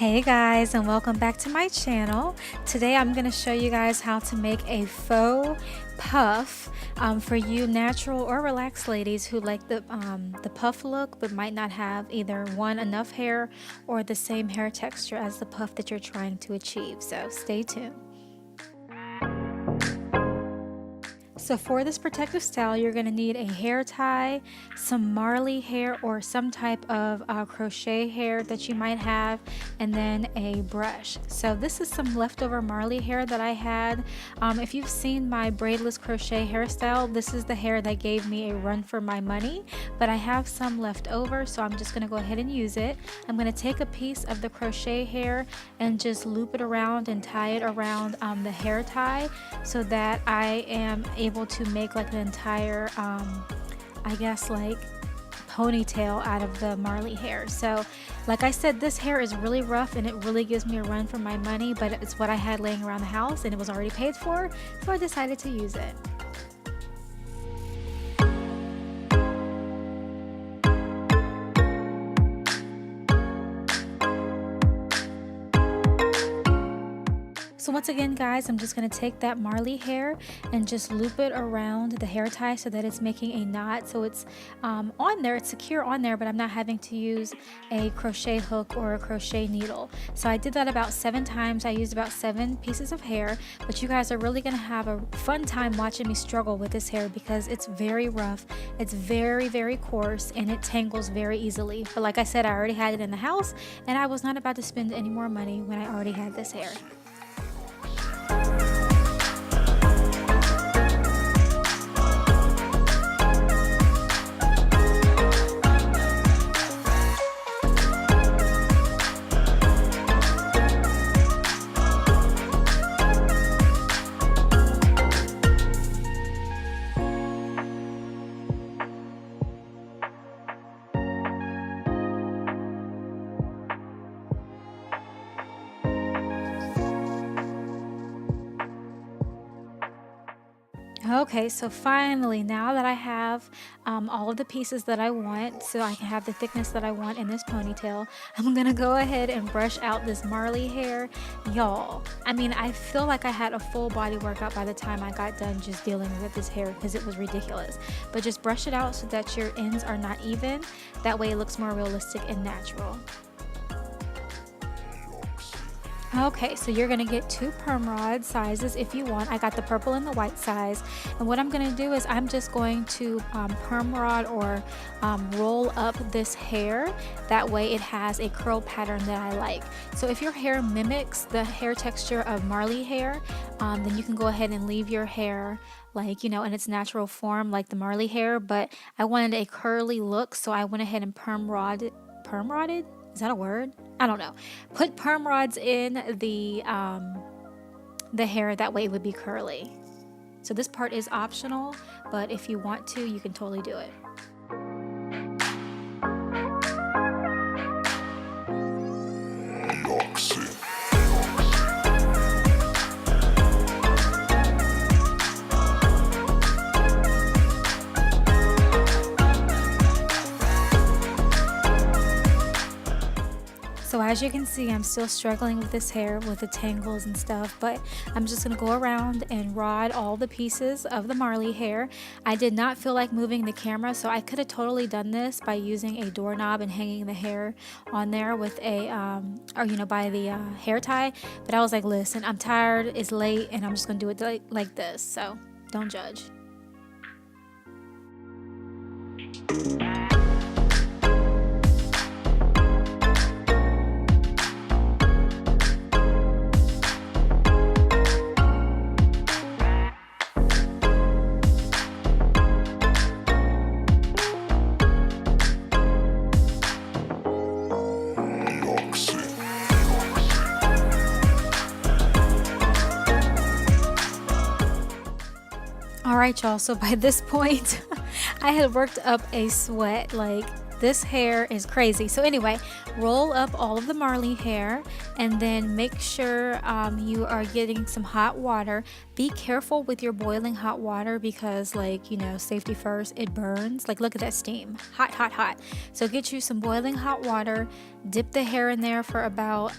Hey guys, and welcome back to my channel. Today I'm going to show you guys how to make a faux puff for you natural or relaxed ladies who like the puff look but might not have either enough hair or the same hair texture as the puff that you're trying to achieve. So stay tuned. So for this protective style, you're going to need a hair tie, some marley hair or some type of crochet hair that you might have, and then a brush. So this is some leftover marley hair that I had. If you've seen my braidless crochet hairstyle, this is the hair that gave me a run for my money, but I have some left over, so I'm just going to go ahead and use it. I'm going to take a piece of the crochet hair and just loop it around and tie it around the hair tie so that I am able to make like an entire I guess like ponytail out of the marley hair. So like I said, this hair is really rough and it really gives me a run for my money, but it's what I had laying around the house and it was already paid for, so I decided to use it. So once again guys, I'm just going to take that marley hair and just loop it around the hair tie so that it's making a knot, so it's on there, it's secure on there, but I'm not having to use a crochet hook or a crochet needle. So I did that about 7 times. I used about 7 pieces of hair, but you guys are really going to have a fun time watching me struggle with this hair because it's very rough, it's very coarse, and it tangles very easily. But like I said, I already had it in the house and I was not about to spend any more money when I already had this hair. Okay, so finally, now that I have all of the pieces that I want, so I can have the thickness that I want in this ponytail, I'm gonna go ahead and brush out this marley hair. Y'all, I mean, I feel like I had a full body workout by the time I got done just dealing with this hair because it was ridiculous. But just brush it out so that your ends are not even. That way it looks more realistic and natural. Okay, so you're gonna get 2 perm rod sizes if you want. I got the purple and the white size, and what I'm gonna do is I'm just going to perm rod or roll up this hair. That way it has a curl pattern that I like. So if your hair mimics the hair texture of marley hair, then you can go ahead and leave your hair like, you know, in its natural form like the marley hair, but I wanted a curly look, so I went ahead and perm rodded? Is that a word? I don't know. Put perm rods in the hair, that way it would be curly. So this part is optional, but if you want to, you can totally do it. Ihaksi. So as you can see, I'm still struggling with this hair with the tangles and stuff, but I'm just going to go around and rod all the pieces of the marley hair. I did not feel like moving the camera, so I could have totally done this by using a doorknob and hanging the hair on there with a, or you know, by the hair tie, but I was like, listen, I'm tired, it's late, and I'm just going to do it like this, so don't judge. Alright y'all, so by this point I had worked up a sweat. Like, this hair is crazy. So anyway, roll up all of the marley hair and then make sure you are getting some hot water. Be careful with your boiling hot water because, like, you know, safety first, it burns. Like, look at that steam. Hot, hot, hot. So get you some boiling hot water, dip the hair in there for about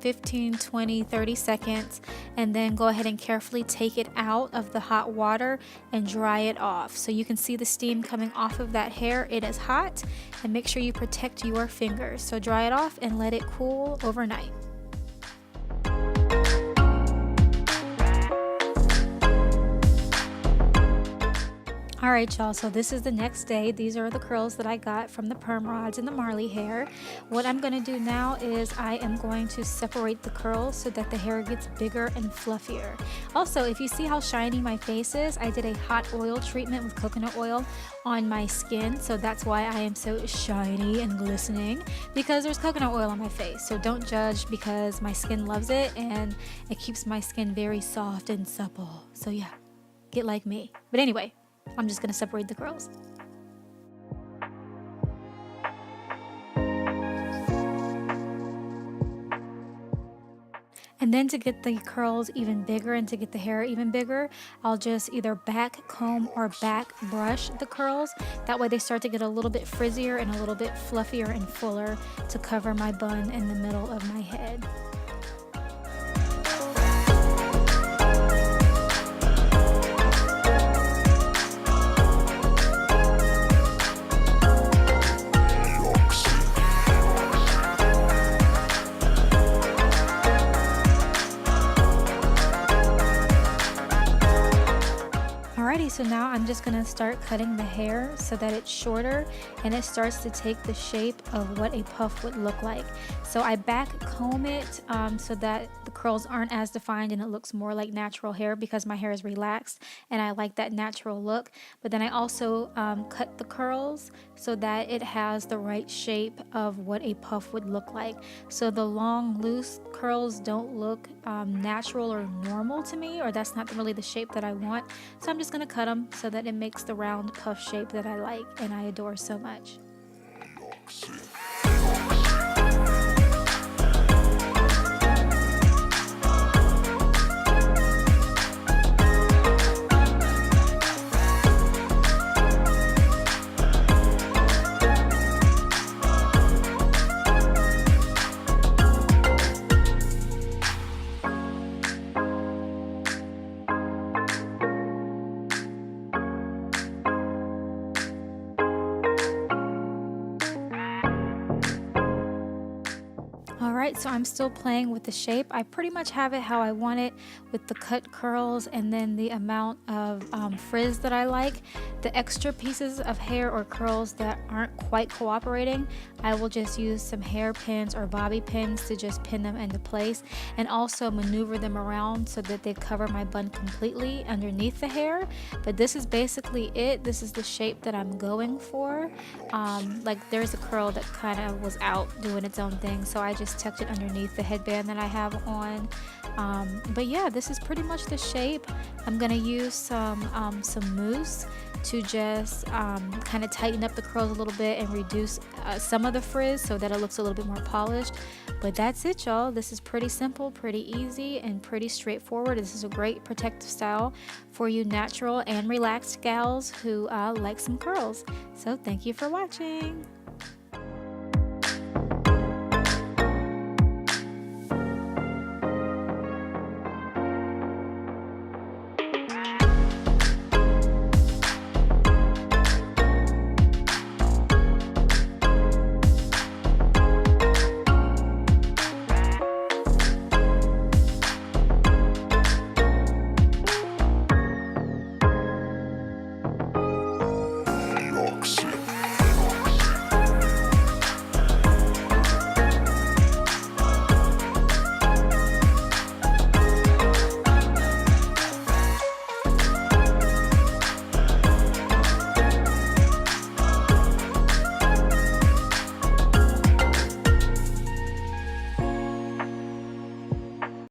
15, 20, 30 seconds, and then go ahead and carefully take it out of the hot water and dry it off. So you can see the steam coming off of that hair. It is hot, and make sure you protect your fingers. So dry it off and let it cool overnight. Alright y'all, so this is the next day. These are the curls that I got from the perm rods and the marley hair. What I'm going to do now is I am going to separate the curls so that the hair gets bigger and fluffier. Also, if you see how shiny my face is, I did a hot oil treatment with coconut oil on my skin, so that's why I am so shiny and glistening, because there's coconut oil on my face. So don't judge, because my skin loves it and it keeps my skin very soft and supple. So yeah, get like me. But anyway, I'm just going to separate the curls. And then to get the curls even bigger and to get the hair even bigger, I'll just either back comb or back brush the curls. That way they start to get a little bit frizzier and a little bit fluffier and fuller to cover my bun in the middle of my head. So now I'm just going to start cutting the hair so that it's shorter and it starts to take the shape of what a puff would look like. So I back comb it so that the curls aren't as defined and it looks more like natural hair, because my hair is relaxed and I like that natural look. But then I also cut the curls so that it has the right shape of what a puff would look like. So the long loose curls don't look natural or normal to me, or that's not really the shape that I want. So I'm just going to cut them so that it makes the round puff shape that I like and I adore so much. Alright, so I'm still playing with the shape. I pretty much have it how I want it, with the cut curls and then the amount of frizz that I like. The extra pieces of hair or curls that aren't quite cooperating, I will just use some hair pins or bobby pins to just pin them into place, and also maneuver them around so that they cover my bun completely underneath the hair. But this is basically it. This is the shape that I'm going for. Like there's a curl that kind of was out doing its own thing, so I just tucked it underneath the headband that I have on. But yeah, this is pretty much the shape. I'm gonna use some mousse to just kind of tighten up the curls a little bit and reduce some of the frizz so that it looks a little bit more polished. But that's it, y'all. This is pretty simple, pretty easy, and pretty straightforward. This is a great protective style for you natural and relaxed gals who like some curls. So thank you for watching.